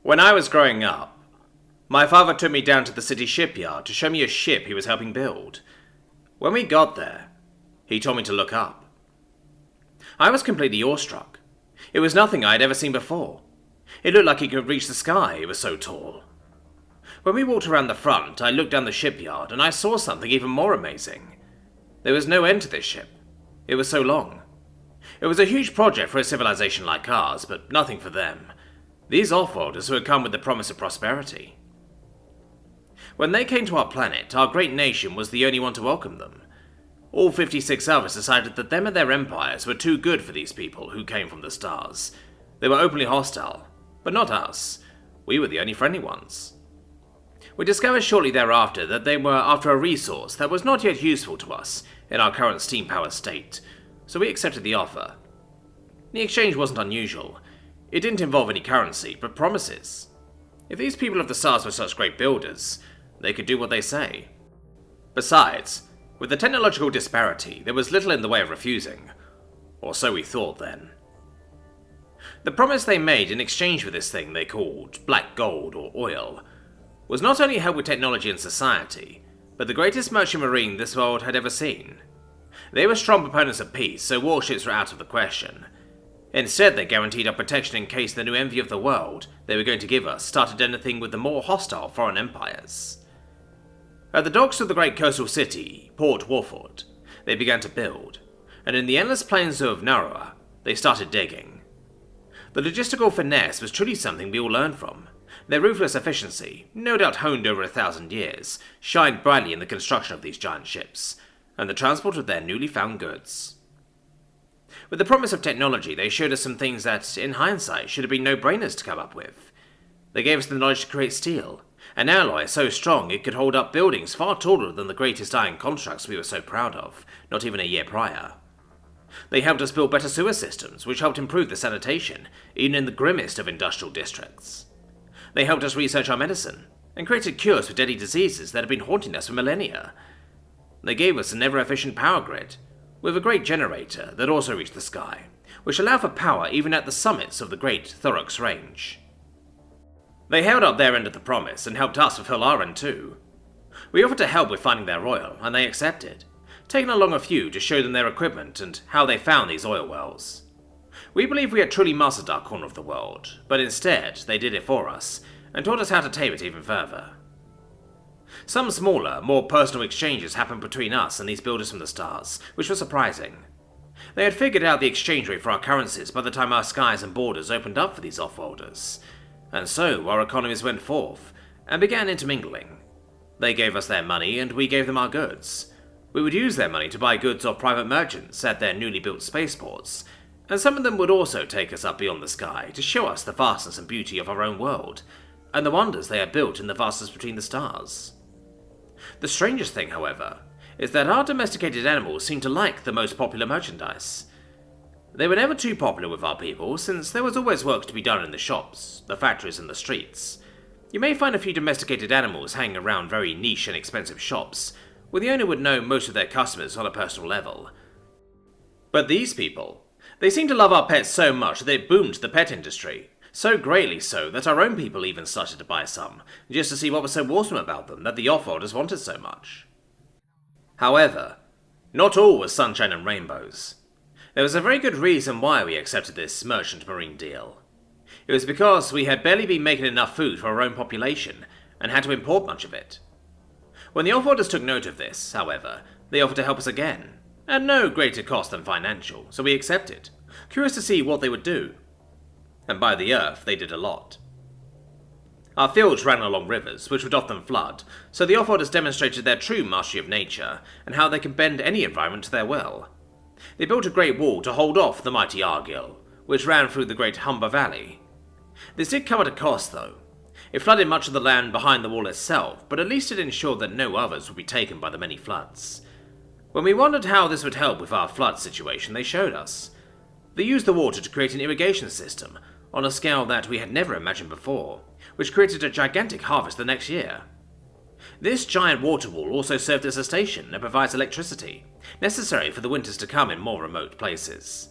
When I was growing up, my father took me down to the city shipyard to show me a ship he was helping build. When we got there, he told me to look up. I was completely awestruck. It was nothing I had ever seen before. It looked like it could reach the sky, it was so tall. When we walked around the front, I looked down the shipyard and I saw something even more amazing. There was no end to this ship. It was so long. It was a huge project for a civilization like ours, but nothing for them. These off-worlders who had come with the promise of prosperity. When they came to our planet, our great nation was the only one to welcome them. All 56 others decided that them and their empires were too good for these people who came from the stars. They were openly hostile, but not us. We were the only friendly ones. We discovered shortly thereafter that they were after a resource that was not yet useful to us in our current steam-powered state, so we accepted the offer. The exchange wasn't unusual. It didn't involve any currency, but promises. If these people of the stars were such great builders, they could do what they say. Besides, with the technological disparity, there was little in the way of refusing. Or so we thought then. The promise they made in exchange for this thing they called black gold or oil was not only help with technology and society, but the greatest merchant marine this world had ever seen. They were strong proponents of peace, so warships were out of the question. Instead, they guaranteed our protection in case the new envy of the world they were going to give us started anything with the more hostile foreign empires. At the docks of the great coastal city, Port Warford, they began to build, and in the endless plains of Narroa, they started digging. The logistical finesse was truly something we all learned from. Their ruthless efficiency, no doubt honed over 1,000 years, shined brightly in the construction of these giant ships, and the transport of their newly found goods. With the promise of technology, they showed us some things that, in hindsight, should have been no-brainers to come up with. They gave us the knowledge to create steel, an alloy so strong it could hold up buildings far taller than the greatest iron constructs we were so proud of, not even a year prior. They helped us build better sewer systems, which helped improve the sanitation, even in the grimmest of industrial districts. They helped us research our medicine, and created cures for deadly diseases that had been haunting us for millennia. They gave us an ever-efficient power grid, with a great generator that also reached the sky, which allowed for power even at the summits of the Great Thorax Range. They held up their end of the promise and helped us fulfill our end too. We offered to help with finding their oil, and they accepted, taking along a few to show them their equipment and how they found these oil wells. We believed we had truly mastered our corner of the world, but instead they did it for us, and taught us how to tame it even further. Some smaller, more personal exchanges happened between us and these builders from the stars, which was surprising. They had figured out the exchange rate for our currencies by the time our skies and borders opened up for these off-worlders, and so our economies went forth and began intermingling. They gave us their money and we gave them our goods. We would use their money to buy goods off private merchants at their newly built spaceports, and some of them would also take us up beyond the sky to show us the vastness and beauty of our own world, and the wonders they had built in the vastness between the stars. The strangest thing, however, is that our domesticated animals seemed to like the most popular merchandise. They were never too popular with our people, since there was always work to be done in the shops, the factories and the streets. You may find a few domesticated animals hanging around very niche and expensive shops, where the owner would know most of their customers on a personal level. But these people, they seemed to love our pets so much that it boomed the pet industry, so greatly so that our own people even started to buy some, just to see what was so awesome about them that the off-worlders wanted so much. However, not all was sunshine and rainbows. There was a very good reason why we accepted this merchant marine deal. It was because we had barely been making enough food for our own population, and had to import much of it. When the off-worlders took note of this, however, they offered to help us again, at no greater cost than financial, so we accepted, curious to see what they would do. And by the earth, they did a lot. Our fields ran along rivers, which would often flood, so the off-worlders demonstrated their true mastery of nature, and how they could bend any environment to their will. They built a great wall to hold off the mighty Argyll, which ran through the great Humber Valley. This did come at a cost, though. It flooded much of the land behind the wall itself, but at least it ensured that no others would be taken by the many floods. When we wondered how this would help with our flood situation, they showed us. They used the water to create an irrigation system, on a scale that we had never imagined before, which created a gigantic harvest the next year. This giant water wall also served as a station and provides electricity, necessary for the winters to come in more remote places.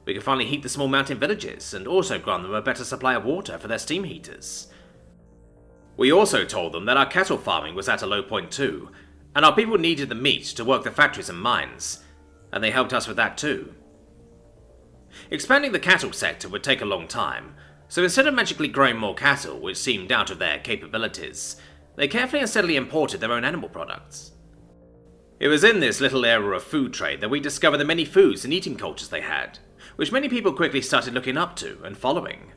We could finally heat the small mountain villages, and also grant them a better supply of water for their steam heaters. We also told them that our cattle farming was at a low point too, and our people needed the meat to work the factories and mines, and they helped us with that too. Expanding the cattle sector would take a long time, so instead of magically growing more cattle, which seemed out of their capabilities, they carefully and steadily imported their own animal products. It was in this little era of food trade that we discovered the many foods and eating cultures they had, which many people quickly started looking up to and following.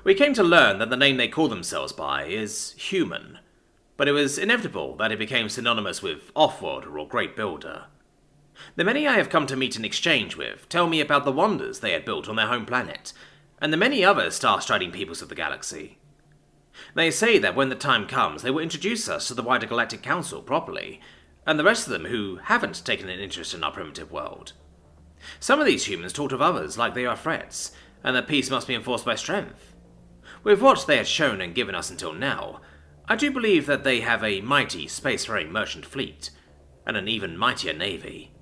We came to learn that the name they call themselves by is human, but it was inevitable that it became synonymous with off-worlder or great builder. The many I have come to meet and exchange with tell me about the wonders they had built on their home planet, and the many other star-striding peoples of the galaxy. They say that when the time comes, they will introduce us to the wider Galactic Council properly, and the rest of them who haven't taken an interest in our primitive world. Some of these humans talk of others like they are threats, and that peace must be enforced by strength. With what they had shown and given us until now, I do believe that they have a mighty spacefaring merchant fleet, and an even mightier navy.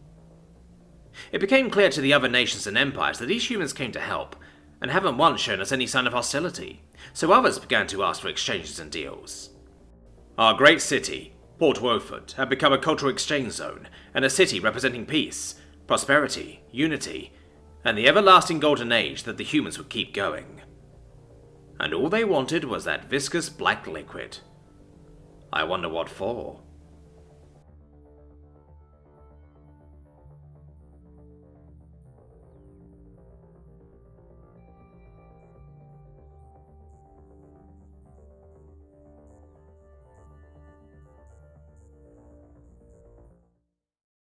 It became clear to the other nations and empires that these humans came to help, and haven't once shown us any sign of hostility, so others began to ask for exchanges and deals. Our great city, Port Woford, had become a cultural exchange zone, and a city representing peace, prosperity, unity, and the everlasting golden age that the humans would keep going. And all they wanted was that viscous black liquid. I wonder what for.